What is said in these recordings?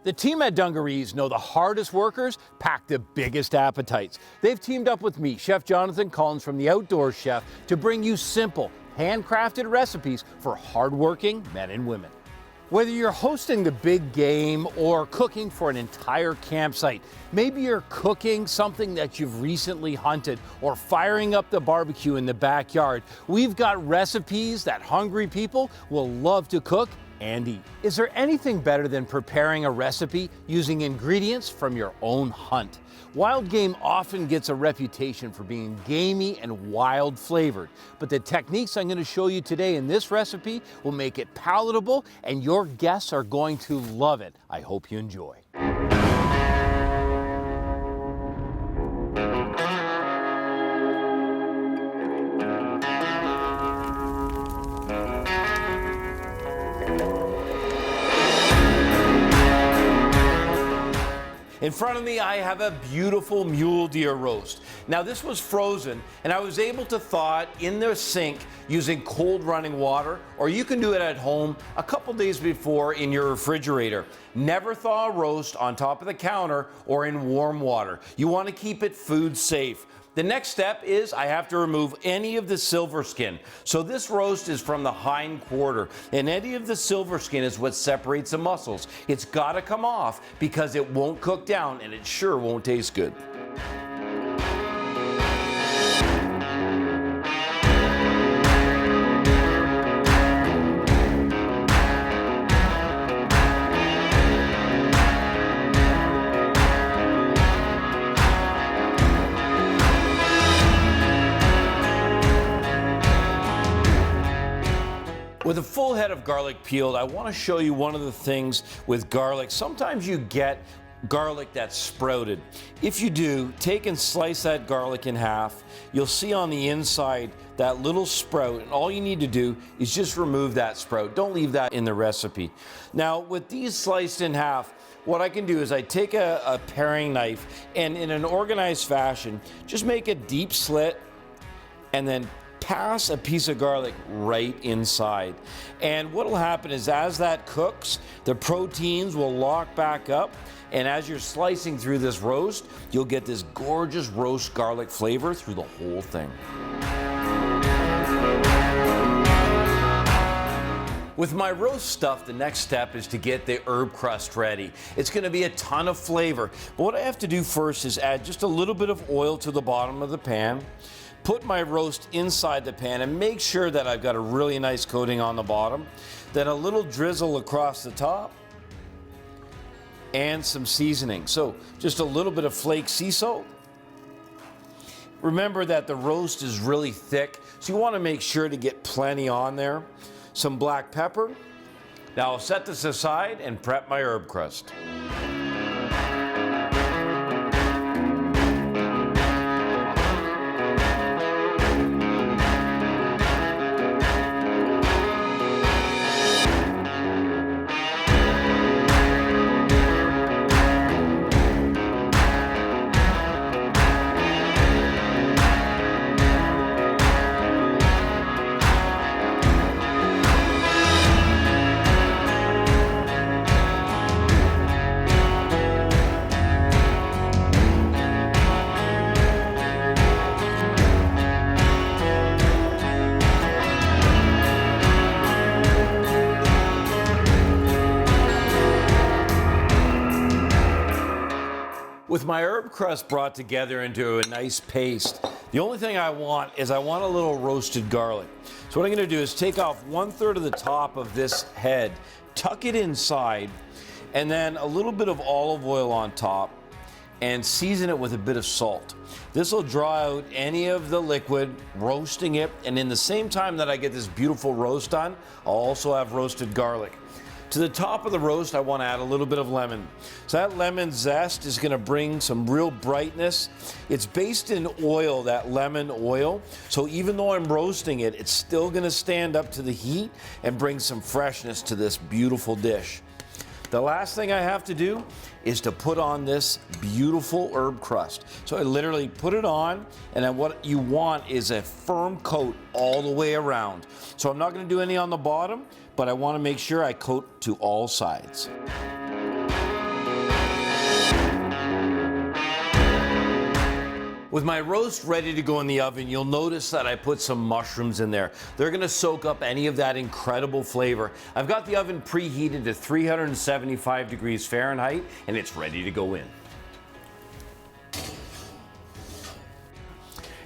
The team at Dungarees know the hardest workers pack the biggest appetites. They've teamed up with me, Chef Jonathan Collins from The Outdoor Chef, to bring you simple, handcrafted recipes for hardworking men and women. Whether you're hosting the big game or cooking for an entire campsite, maybe you're cooking something that you've recently hunted or firing up the barbecue in the backyard, we've got recipes that hungry people will love to cook and eat. Is there anything better than preparing a recipe using ingredients from your own hunt? Wild game often gets a reputation for being gamey and wild flavored, but the techniques I'm going to show you today in this recipe will make it palatable, and your guests are going to love it. I hope you enjoy. In front of me, I have a beautiful mule deer roast. Now, this was frozen, and I was able to thaw it in the sink using cold running water, or you can do it at home a couple days before in your refrigerator. Never thaw a roast on top of the counter or in warm water. You want to keep it food safe. The next step is I have to remove any of the silver skin. So this roast is from the hind quarter, and any of the silver skin is what separates the muscles. It's got to come off because it won't cook down and it sure won't taste good. With a full head of garlic peeled, I want to show you one of the things with garlic. Sometimes you get garlic that's sprouted. If you do, take and slice that garlic in half. You'll see on the inside that little sprout, and all you need to do is just remove that sprout. Don't leave that in the recipe. Now, with these sliced in half, what I can do is I take a paring knife and in an organized fashion, just make a deep slit and then pass a piece of garlic right inside. And what will happen is as that cooks, the proteins will lock back up, and as you're slicing through this roast, you'll get this gorgeous roast garlic flavor through the whole thing. With my roast stuff, the next step is to get the herb crust ready. It's going to be a ton of flavor, but what I have to do first is add just a little bit of oil to the bottom of the pan. Put my roast inside the pan and make sure that I've got a really nice coating on the bottom. Then a little drizzle across the top and some seasoning. So just a little bit of flake sea salt. Remember that the roast is really thick, so you want to make sure to get plenty on there. Some black pepper. Now I'll set this aside and prep my herb crust. With my herb crust brought together into a nice paste, the only thing I want is a little roasted garlic. So what I'm going to do is take off 1/3 of the top of this head, tuck it inside, and then a little bit of olive oil on top, and season it with a bit of salt. This will draw out any of the liquid, roasting it, and in the same time that I get this beautiful roast done, I'll also have roasted garlic. To the top of the roast, I want to add a little bit of lemon. So that lemon zest is going to bring some real brightness. It's based in oil, that lemon oil. So even though I'm roasting it, it's still going to stand up to the heat and bring some freshness to this beautiful dish. The last thing I have to do is to put on this beautiful herb crust. So I literally put it on, and then what you want is a firm coat all the way around. So I'm not going to do any on the bottom, but I want to make sure I coat to all sides. With my roast ready to go in the oven, you'll notice that I put some mushrooms in there. They're gonna soak up any of that incredible flavor. I've got the oven preheated to 375 degrees Fahrenheit, and it's ready to go in.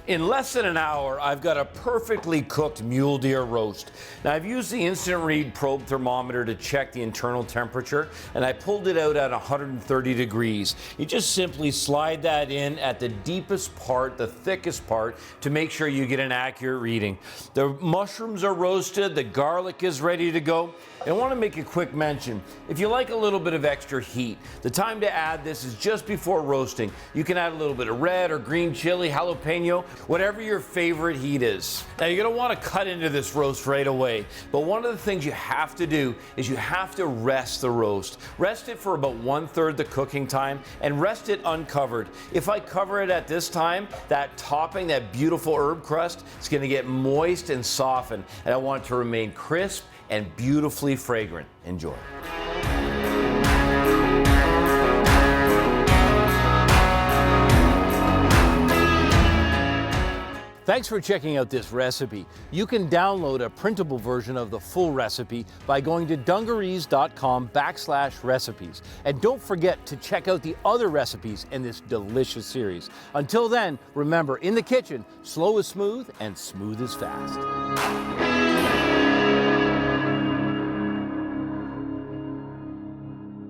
In less than an hour, I've got a perfectly cooked mule deer roast. Now, I've used the instant read probe thermometer to check the internal temperature, and I pulled it out at 130 degrees. You just simply slide that in at the deepest part, the thickest part, to make sure you get an accurate reading. The mushrooms are roasted, the garlic is ready to go. I want to make a quick mention. If you like a little bit of extra heat, the time to add this is just before roasting. You can add a little bit of red or green chili, jalapeno, whatever your favorite heat is. Now, you're going to want to cut into this roast right away, but one of the things you have to do is you have to rest the roast. Rest it for about 1/3 the cooking time and rest it uncovered. If I cover it at this time, that topping, that beautiful herb crust, is going to get moist and softened, and I want it to remain crisp and beautifully fragrant. Enjoy. Thanks for checking out this recipe. You can download a printable version of the full recipe by going to dungarees.com/recipes. And don't forget to check out the other recipes in this delicious series. Until then, remember, in the kitchen, slow is smooth and smooth is fast.